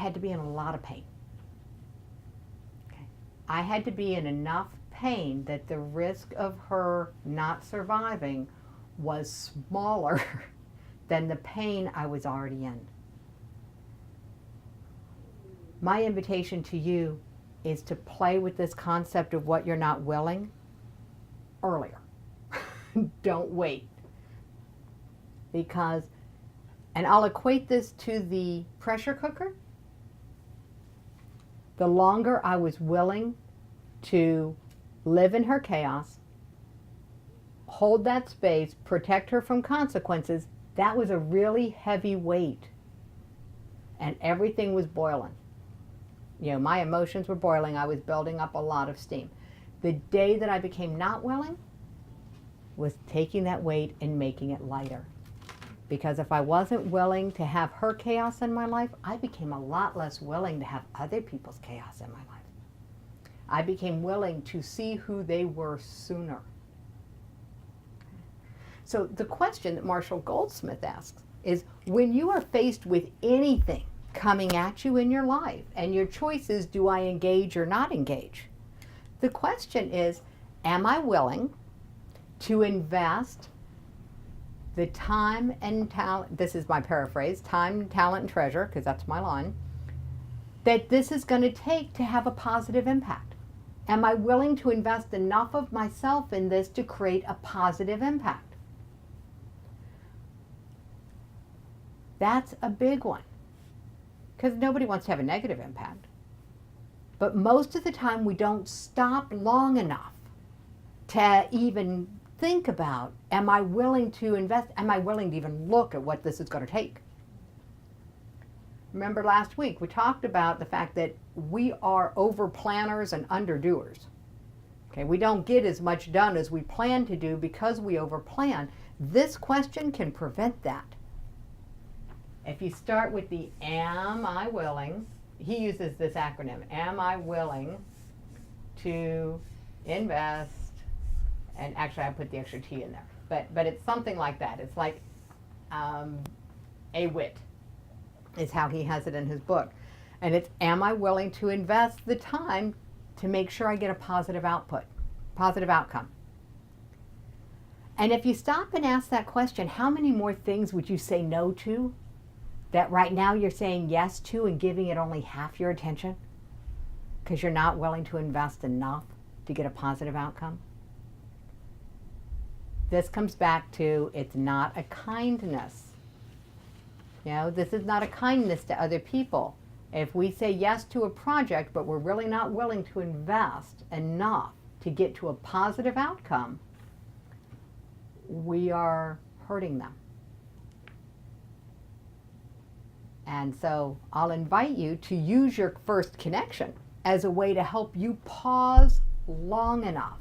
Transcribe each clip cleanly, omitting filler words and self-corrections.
had to be in a lot of pain. Okay. I had to be in enough pain that the risk of her not surviving was smaller than the pain I was already in. My invitation to you is to play with this concept of what you're not willing earlier. Don't wait. Because, and I'll equate this to the pressure cooker. The longer I was willing to live in her chaos, hold that space, protect her from consequences, that was a really heavy weight. And everything was boiling. You know, my emotions were boiling. I was building up a lot of steam. The day that I became not willing was taking that weight and making it lighter. Because if I wasn't willing to have her chaos in my life, I became a lot less willing to have other people's chaos in my life. I became willing to see who they were sooner. So the question that Marshall Goldsmith asks is, when you are faced with anything coming at you in your life and your choice is, do I engage or not engage? The question is, am I willing to invest the time and talent, this is my paraphrase, time, talent, and treasure, because that's my line, that this is going to take to have a positive impact? Am I willing to invest enough of myself in this to create a positive impact? That's a big one, because nobody wants to have a negative impact. But most of the time we don't stop long enough to even think about, am I willing to invest? Am I willing to even look at what this is going to take? Remember last week we talked about the fact that we are over planners and under doers. Okay, we don't get as much done as we plan to do because we over plan. This question can prevent that. If you start with the am I willing, he uses this acronym, am I willing to invest, and actually I put the extra T in there, but it's something like that. It's like a wit is how he has it in his book. And it's, am I willing to invest the time to make sure I get a positive output, positive outcome? And if you stop and ask that question, how many more things would you say no to that right now you're saying yes to and giving it only half your attention because you're not willing to invest enough to get a positive outcome? This comes back to, it's not a kindness. You know, this is not a kindness to other people. If we say yes to a project, but we're really not willing to invest enough to get to a positive outcome, we are hurting them. And so I'll invite you to use your first connection as a way to help you pause long enough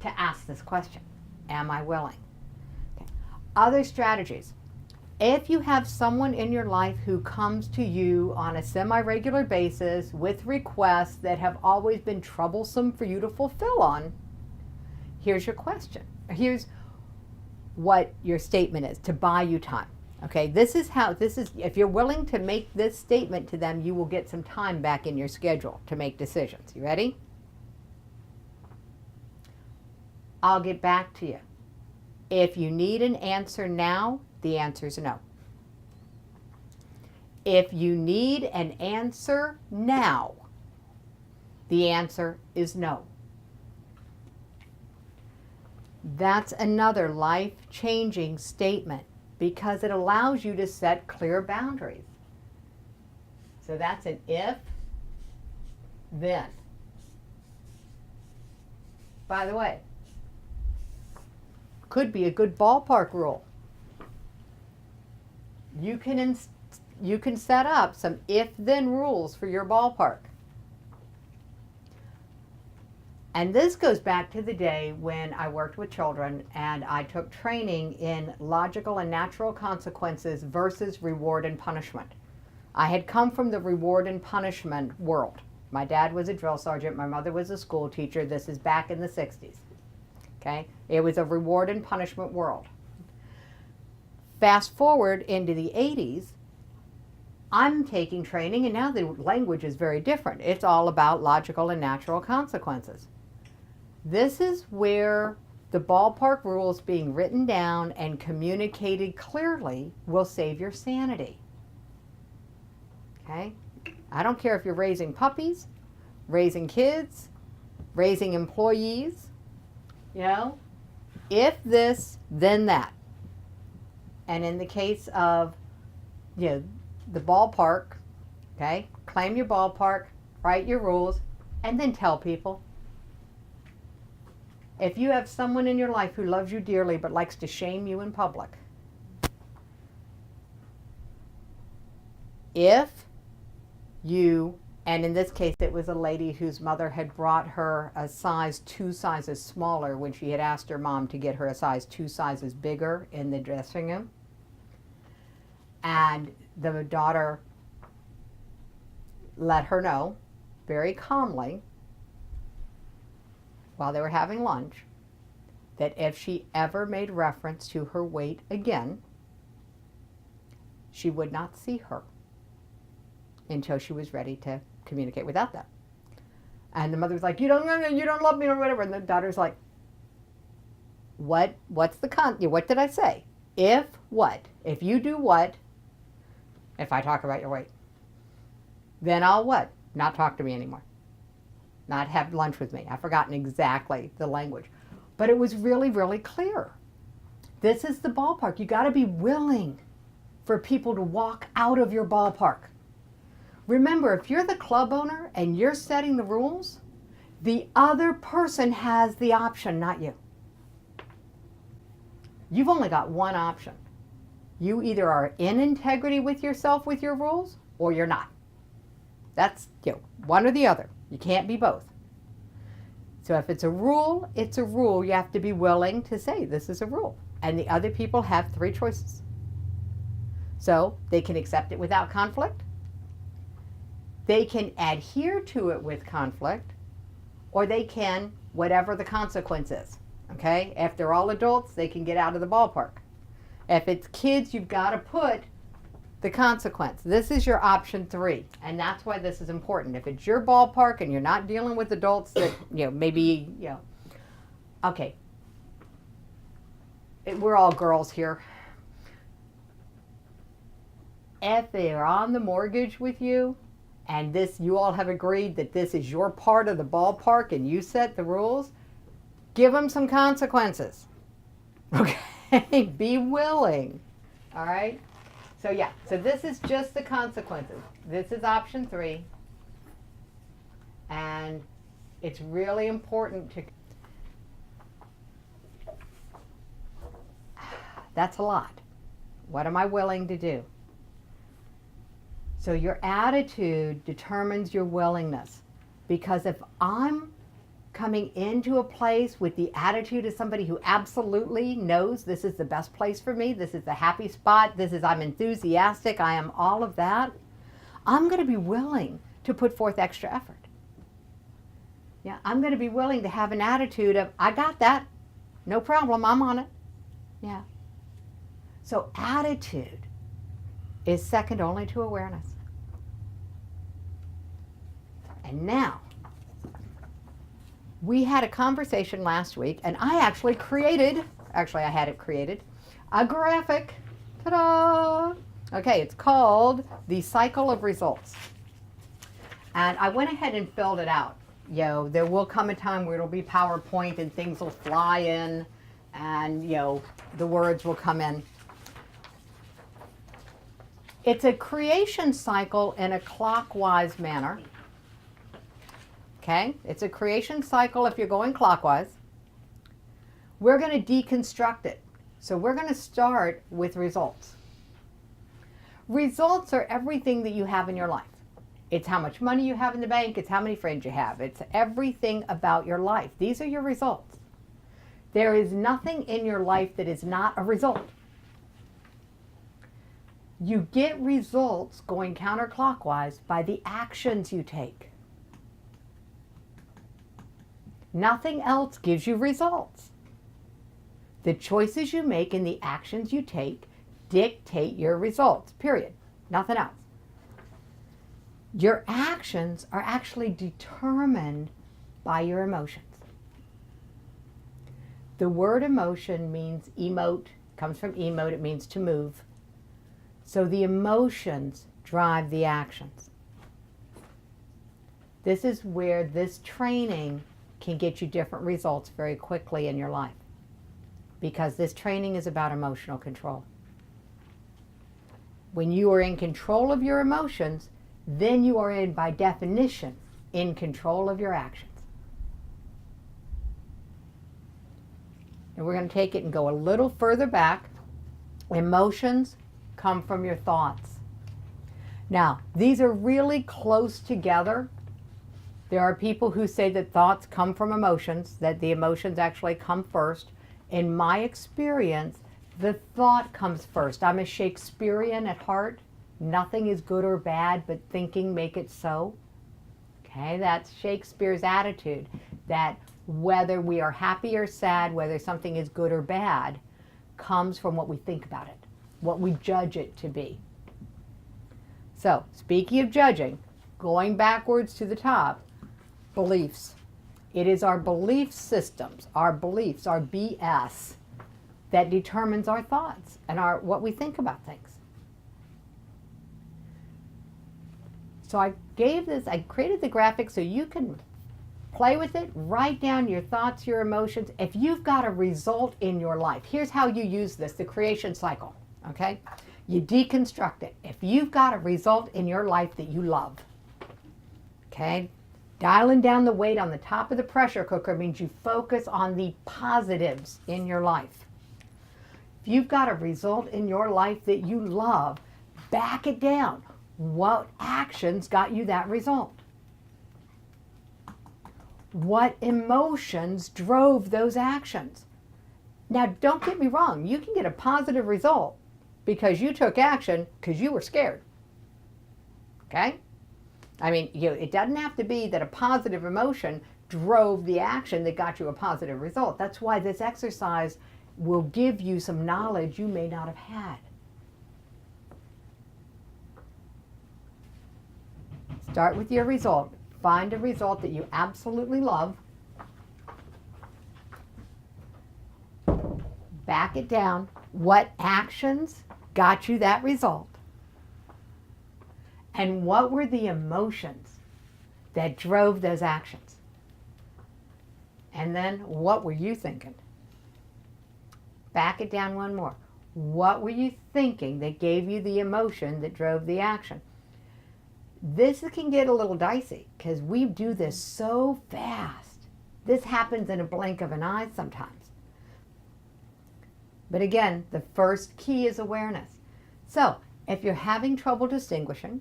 to ask this question. Am I willing? Okay. Other strategies. If you have someone in your life who comes to you on a semi-regular basis with requests that have always been troublesome for you to fulfill on, here's your question. Here's what your statement is to buy you time. Okay, this is, if you're willing to make this statement to them, you will get some time back in your schedule to make decisions. You ready? I'll get back to you. If you need an answer now, the answer is no. If you need an answer now, the answer is no. That's another life-changing statement because it allows you to set clear boundaries. So that's an if, then. By the way, could be a good ballpark rule. You can set up some if-then rules for your ballpark. And this goes back to the day when I worked with children and I took training in logical and natural consequences versus reward and punishment. I had come from the reward and punishment world. My dad was a drill sergeant, my mother was a school teacher. This is back in the 60s. Okay? It was a reward and punishment world. Fast forward into the 80s, I'm taking training, and now the language is very different. It's all about logical and natural consequences. This is where the ballpark rules being written down and communicated clearly will save your sanity. Okay? I don't care if you're raising puppies, raising kids, raising employees, you know, if this, then that. And in the case of, you know, the ballpark, okay, claim your ballpark, write your rules, and then tell people. If you have someone in your life who loves you dearly but likes to shame you in public, if you, and in this case it was a lady whose mother had brought her a size 2 sizes smaller when she had asked her mom to get her a size 2 sizes bigger in the dressing room. And the daughter let her know very calmly while they were having lunch that if she ever made reference to her weight again, she would not see her until she was ready to communicate without that. And the mother was like, you don't love me or whatever. And the daughter's like, what's the what did I say? If what? If you do what? If I talk about your weight, then I'll what? Not talk to me anymore. Not have lunch with me. I've forgotten exactly the language. But it was really, really clear. This is the ballpark. You got to be willing for people to walk out of your ballpark. Remember, if you're the club owner and you're setting the rules, the other person has the option, not you. You've only got one option. You either are in integrity with yourself with your rules, or you're not. That's, you know, one or the other. You can't be both. So if it's a rule, it's a rule. You have to be willing to say this is a rule. And the other people have 3 choices. So they can accept it without conflict, they can adhere to it with conflict, or they can, whatever the consequence is. Okay? If they're all adults, they can get out of the ballpark. If it's kids, you've got to put the consequence. This is your option 3, and that's why this is important. If it's your ballpark and you're not dealing with adults that, you know, maybe, you know, okay, we're all girls here. If they are on the mortgage with you, and this, you all have agreed that this is your part of the ballpark and you set the rules, give them some consequences. Okay? Be willing. All right? So yeah, so this is just the consequences. This is option 3. And it's really important to, that's a lot. What am I willing to do? So your attitude determines your willingness. Because if I'm coming into a place with the attitude of somebody who absolutely knows this is the best place for me, this is the happy spot, this is, I'm enthusiastic, I am all of that, I'm going to be willing to put forth extra effort. Yeah, I'm going to be willing to have an attitude of, I got that, no problem, I'm on it. Yeah. So attitude is second only to awareness. And now, we had a conversation last week, and I actually I had it created, a graphic. Ta-da! Okay, it's called The Cycle of Results. And I went ahead and filled it out. You know, there will come a time where it'll be PowerPoint and things will fly in and, you know, the words will come in. It's a creation cycle in a clockwise manner. Okay, it's a creation cycle if you're going clockwise. We're going to deconstruct it. So we're going to start with results. Results are everything that you have in your life. It's how much money you have in the bank. It's how many friends you have. It's everything about your life. These are your results. There is nothing in your life that is not a result. You get results going counterclockwise by the actions you take. Nothing else gives you results. The choices you make and the actions you take dictate your results, period. Nothing else. Your actions are actually determined by your emotions. The word emotion means emote, comes from emote, it means to move. So the emotions drive the actions. This is where this training can get you different results very quickly in your life, because this training is about emotional control. When you are in control of your emotions, then you are by definition, in control of your actions. And we're going to take it and go a little further back. Emotions come from your thoughts. Now, these are really close together. There are people who say that thoughts come from emotions, that the emotions actually come first. In my experience, the thought comes first. I'm a Shakespearean at heart. Nothing is good or bad, but thinking make it so. Okay, that's Shakespeare's attitude, that whether we are happy or sad, whether something is good or bad, comes from what we think about it, what we judge it to be. So, speaking of judging, going backwards to the top, beliefs. It is our belief systems, our beliefs, our BS, that determines our thoughts and what we think about things. So I created the graphic so you can play with it, write down your thoughts, your emotions. If you've got a result in your life, here's how you use this, the creation cycle, okay? You deconstruct it. If you've got a result in your life that you love, okay? Dialing down the weight on the top of the pressure cooker means you focus on the positives in your life. If you've got a result in your life that you love, back it down. What actions got you that result? What emotions drove those actions? Now, don't get me wrong. You can get a positive result because you took action because you were scared. Okay? I mean, it doesn't have to be that a positive emotion drove the action that got you a positive result. That's why this exercise will give you some knowledge you may not have had. Start with your result. Find a result that you absolutely love. Back it down. What actions got you that result? And what were the emotions that drove those actions? And then what were you thinking? Back it down one more. What were you thinking that gave you the emotion that drove the action? This can get a little dicey because we do this so fast. This happens in a blink of an eye sometimes. But again, the first key is awareness. So if you're having trouble distinguishing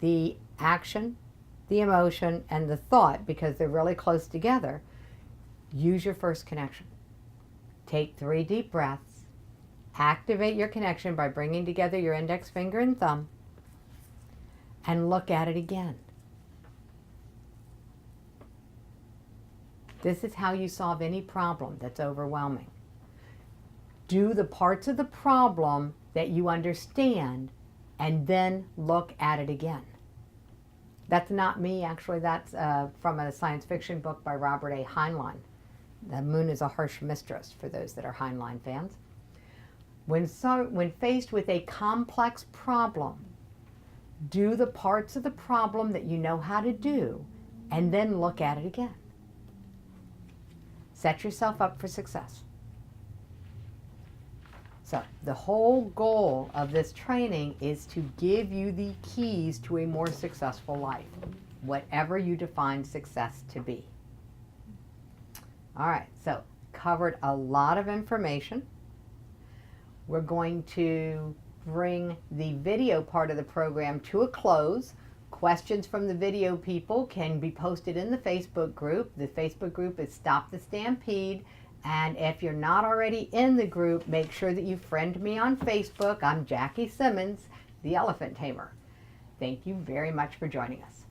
the action, the emotion, and the thought because they're really close together, use your first connection. Take 3 deep breaths. Activate your connection by bringing together your index finger and thumb. And look at it again. This is how you solve any problem that's overwhelming. Do the parts of the problem that you understand and then look at it again. That's not me, actually. That's from a science fiction book by Robert A. Heinlein. The Moon is a Harsh Mistress, for those that are Heinlein fans. When faced with a complex problem, do the parts of the problem that you know how to do, and then look at it again. Set yourself up for success. So the whole goal of this training is to give you the keys to a more successful life, whatever you define success to be. All right, so covered a lot of information. We're going to bring the video part of the program to a close. Questions from the video people can be posted in the Facebook group. The Facebook group is Stop the Stampede. And if you're not already in the group, make sure that you friend me on Facebook. I'm Jackie Simmons, the Elephant Tamer. Thank you very much for joining us.